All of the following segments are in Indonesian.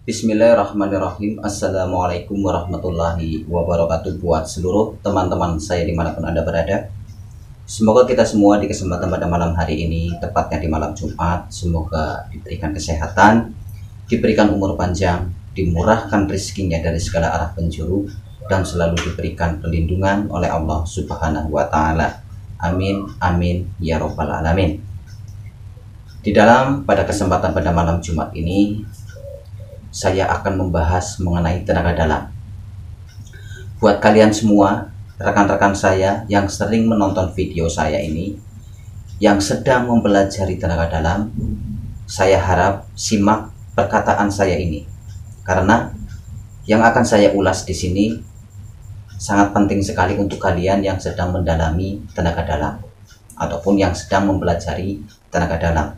Bismillahirrahmanirrahim. Assalamualaikum warahmatullahi wabarakatuh buat seluruh teman-teman saya dimanapun Anda berada. Semoga kita semua di kesempatan pada malam hari ini, tepatnya di malam Jumat, semoga diberikan kesehatan, diberikan umur panjang, dimurahkan rezekinya dari segala arah penjuru, dan selalu diberikan perlindungan oleh Allah Subhanahu wa Ta'ala. Amin, amin, ya Rabbal 'Alamin. Di dalam pada kesempatan pada malam Jumat ini, saya akan membahas mengenai tenaga dalam. Buat kalian semua, rekan-rekan saya yang sering menonton video saya ini, yang sedang mempelajari tenaga dalam, saya harap simak perkataan saya ini, karena yang akan saya ulas di sini sangat penting sekali untuk kalian yang sedang mendalami tenaga dalam ataupun yang sedang mempelajari tenaga dalam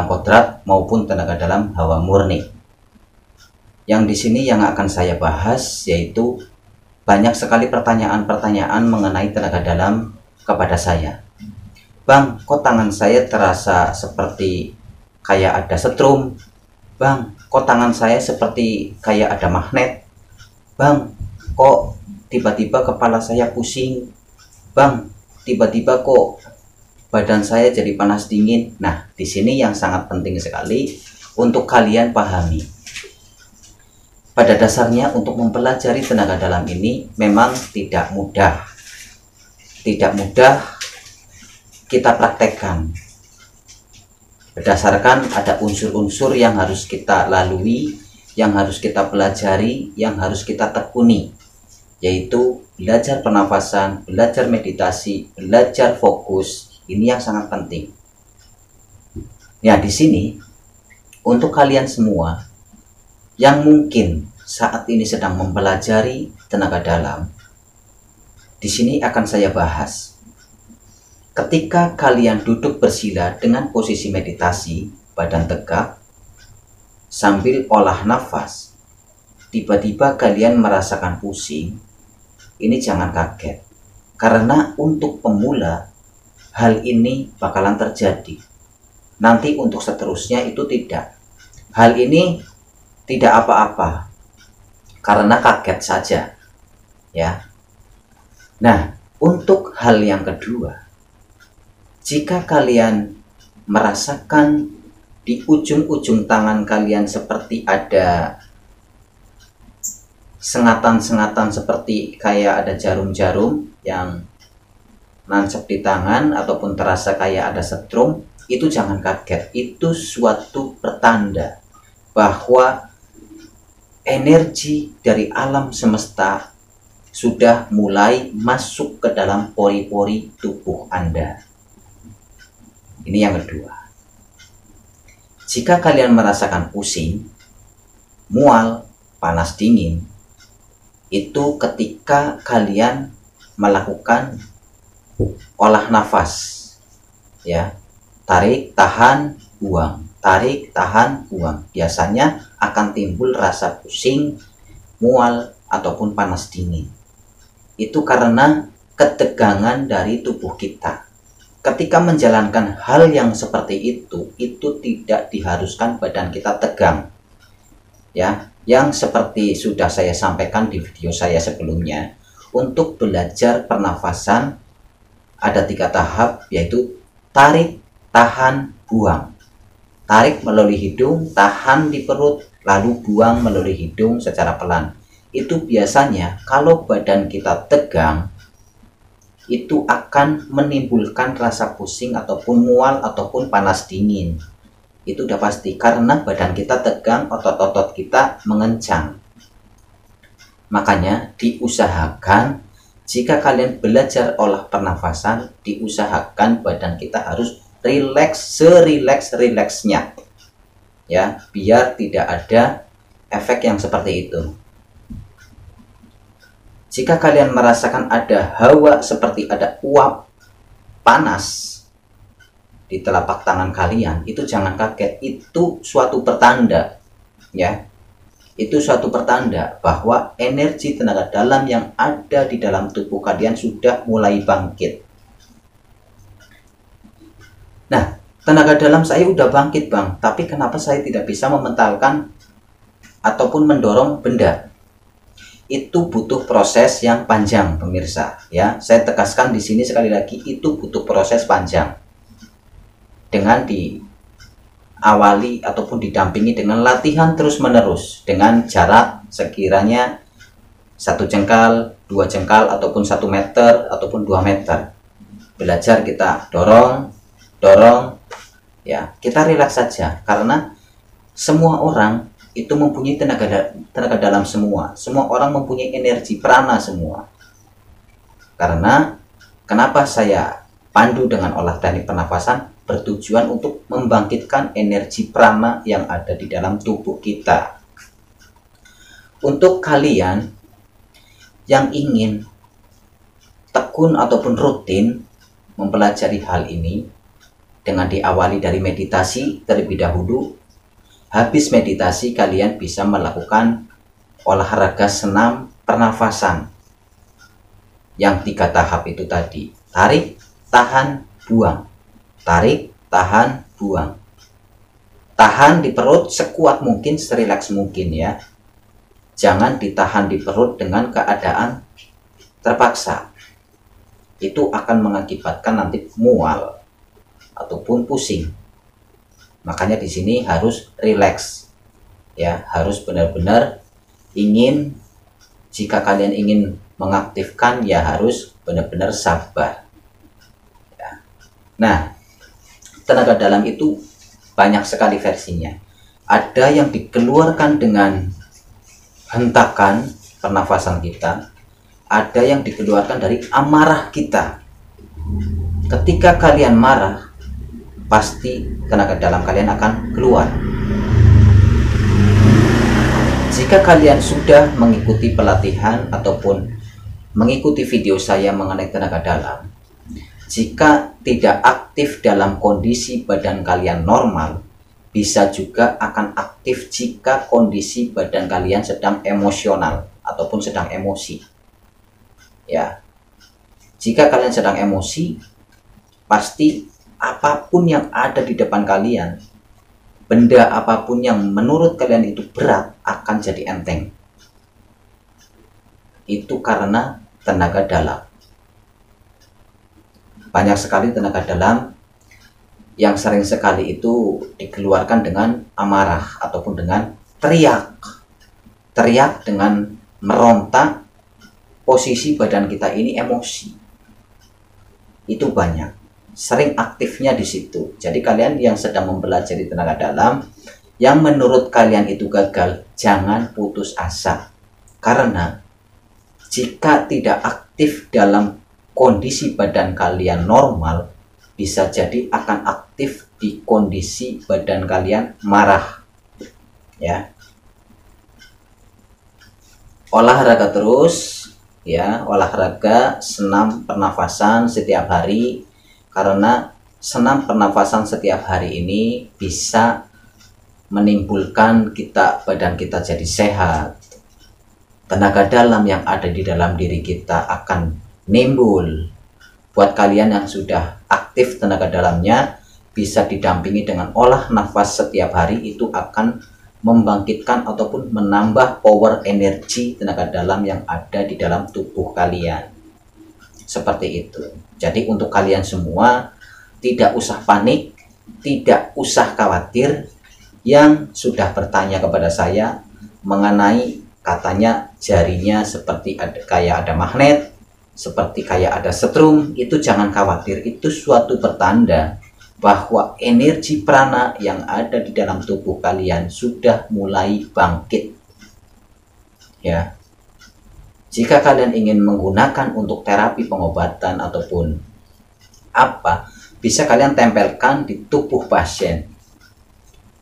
kodrat maupun tenaga dalam hawa murni. Yang di sini yang akan saya bahas yaitu banyak sekali pertanyaan-pertanyaan mengenai tenaga dalam kepada saya. Bang, kok tangan saya terasa seperti kayak ada setrum? Bang, kok tangan saya seperti kayak ada magnet? Bang, kok tiba-tiba kepala saya pusing? Bang, tiba-tiba kok badan saya jadi panas dingin. Nah, di sini yang sangat penting sekali untuk kalian pahami. Pada dasarnya untuk mempelajari tenaga dalam ini memang tidak mudah. Tidak mudah kita praktekkan. Berdasarkan ada unsur-unsur yang harus kita lalui, yang harus kita pelajari, yang harus kita tekuni, yaitu belajar pernafasan, belajar meditasi, belajar fokus. Ini yang sangat penting. Ya, di sini untuk kalian semua yang mungkin saat ini sedang mempelajari tenaga dalam, di sini akan saya bahas. Ketika kalian duduk bersila dengan posisi meditasi, badan tegak, sambil olah nafas, tiba-tiba kalian merasakan pusing, ini jangan kaget. Karena untuk pemula, hal ini bakalan terjadi. Nanti untuk seterusnya itu tidak. Hal ini tidak apa-apa, karena kaget saja. Ya. Nah, untuk hal yang kedua, jika kalian merasakan di ujung-ujung tangan kalian seperti ada sengatan-sengatan, seperti kayak ada jarum-jarum yang nancep di tangan ataupun terasa kayak ada setrum, itu jangan kaget. Itu suatu pertanda bahwa energi dari alam semesta sudah mulai masuk ke dalam pori-pori tubuh Anda. Ini yang kedua. Jika kalian merasakan pusing, mual, panas dingin, itu ketika kalian melakukan olah nafas, ya, tarik, tahan, buang, tarik, tahan, buang. Biasanya akan timbul rasa pusing, mual, ataupun panas dingin. Itu karena ketegangan dari tubuh kita. Ketika menjalankan hal yang seperti itu tidak diharuskan badan kita tegang, ya. Yang seperti sudah saya sampaikan di video saya sebelumnya, untuk belajar pernafasan ada 3 tahap, yaitu tarik, tahan, buang. Tarik melalui hidung, tahan di perut, lalu buang melalui hidung secara pelan. Itu biasanya kalau badan kita tegang, itu akan menimbulkan rasa pusing ataupun mual ataupun panas dingin. Itu udah pasti, karena badan kita tegang, otot-otot kita mengencang. Makanya diusahakan jika kalian belajar olah pernafasan, diusahakan badan kita harus rileks, serileks-rileksnya, ya, biar tidak ada efek yang seperti itu. Jika kalian merasakan ada hawa seperti ada uap panas di telapak tangan kalian, itu jangan kaget. Itu suatu pertanda, ya. Itu suatu pertanda bahwa energi tenaga dalam yang ada di dalam tubuh kalian sudah mulai bangkit. Nah, tenaga dalam saya udah bangkit bang, tapi kenapa saya tidak bisa mementalkan ataupun mendorong benda? Itu butuh proses yang panjang pemirsa ya. Saya tegaskan di sini sekali lagi, itu butuh proses panjang. Dengan diawali ataupun didampingi dengan latihan terus menerus dengan jarak sekiranya 1 jengkal, 2 jengkal, ataupun 1 meter, ataupun 2 meter. Belajar kita dorong, ya kita rileks saja. Karena semua orang itu mempunyai tenaga dalam semua. Semua orang mempunyai energi prana semua. Karena kenapa saya pandu dengan olah teknik pernafasan? Bertujuan untuk membangkitkan energi prana yang ada di dalam tubuh kita. Untuk kalian yang ingin tekun ataupun rutin mempelajari hal ini, dengan diawali dari meditasi terlebih dahulu. Habis meditasi kalian bisa melakukan olahraga senam pernafasan yang 3 tahap itu tadi. Tarik, tahan, buang. Tarik, tahan, buang. Tahan di perut sekuat mungkin, serileks mungkin ya. Jangan ditahan di perut dengan keadaan terpaksa. Itu akan mengakibatkan nanti mual ataupun pusing. Makanya di sini harus rileks. Ya, harus benar-benar ingin, jika kalian ingin mengaktifkan ya harus benar-benar sabar. Ya. Nah, tenaga dalam itu banyak sekali versinya. Ada yang dikeluarkan dengan hentakan pernafasan kita, ada yang dikeluarkan dari amarah kita. Ketika kalian marah, pasti tenaga dalam kalian akan keluar. Jika kalian sudah mengikuti pelatihan ataupun mengikuti video saya mengenai tenaga dalam, jika tidak aktif dalam kondisi badan kalian normal, bisa juga akan aktif jika kondisi badan kalian sedang emosional ataupun sedang emosi. Ya, jika kalian sedang emosi, pasti apapun yang ada di depan kalian, benda apapun yang menurut kalian itu berat akan jadi enteng. Itu karena tenaga dalam. Banyak sekali tenaga dalam yang sering sekali itu dikeluarkan dengan amarah ataupun dengan teriak. Teriak dengan meronta, posisi badan kita ini emosi. Itu banyak. Sering aktifnya di situ. Jadi kalian yang sedang mempelajari tenaga dalam, yang menurut kalian itu gagal, jangan putus asa. Karena jika tidak aktif dalam kondisi badan kalian normal, bisa jadi akan aktif di kondisi badan kalian marah. Ya. Olahraga terus, ya, olahraga senam pernafasan setiap hari, karena senam pernafasan setiap hari ini bisa menimbulkan badan kita jadi sehat. Tenaga dalam yang ada di dalam diri kita akan nimbul. Buat kalian yang sudah aktif tenaga dalamnya, bisa didampingi dengan olah nafas setiap hari, itu akan membangkitkan ataupun menambah power energi tenaga dalam yang ada di dalam tubuh kalian. Seperti itu. Jadi untuk kalian semua, tidak usah panik, tidak usah khawatir. Yang sudah bertanya kepada saya mengenai katanya jarinya seperti kayak ada magnet, seperti kayak ada setrum, itu jangan khawatir. Itu suatu pertanda bahwa energi prana yang ada di dalam tubuh kalian sudah mulai bangkit. Ya. Jika kalian ingin menggunakan untuk terapi pengobatan ataupun apa, bisa kalian tempelkan di tubuh pasien.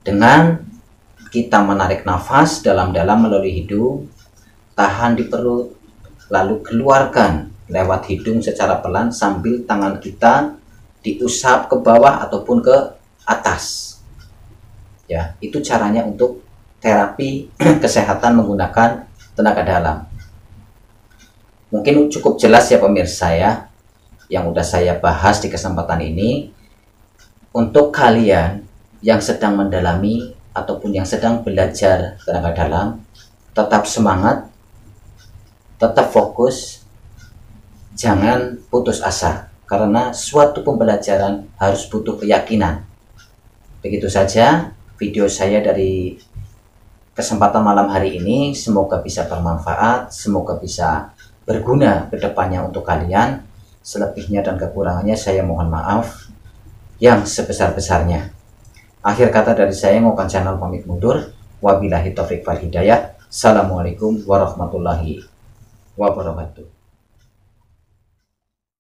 Dengan kita menarik nafas dalam-dalam melalui hidung, tahan di perut, lalu keluarkan lewat hidung secara pelan sambil tangan kita diusap ke bawah ataupun ke atas. Ya, itu caranya untuk terapi kesehatan menggunakan tenaga dalam. Mungkin cukup jelas ya pemirsa ya, yang udah saya bahas di kesempatan ini. untuk kalian yang sedang mendalami ataupun yang sedang belajar tenaga dalam, tetap semangat, tetap fokus, jangan putus asa, karena suatu pembelajaran harus butuh keyakinan. Begitu saja video saya dari kesempatan malam hari ini, semoga bisa bermanfaat, semoga bisa berguna ke depannya untuk kalian. Selebihnya dan kekurangannya saya mohon maaf yang sebesar-besarnya. Akhir kata dari saya, Ngokan Channel pamit mundur. Wabillahi taufiq wal hidayah. Assalamualaikum warahmatullahi wabarakatuh.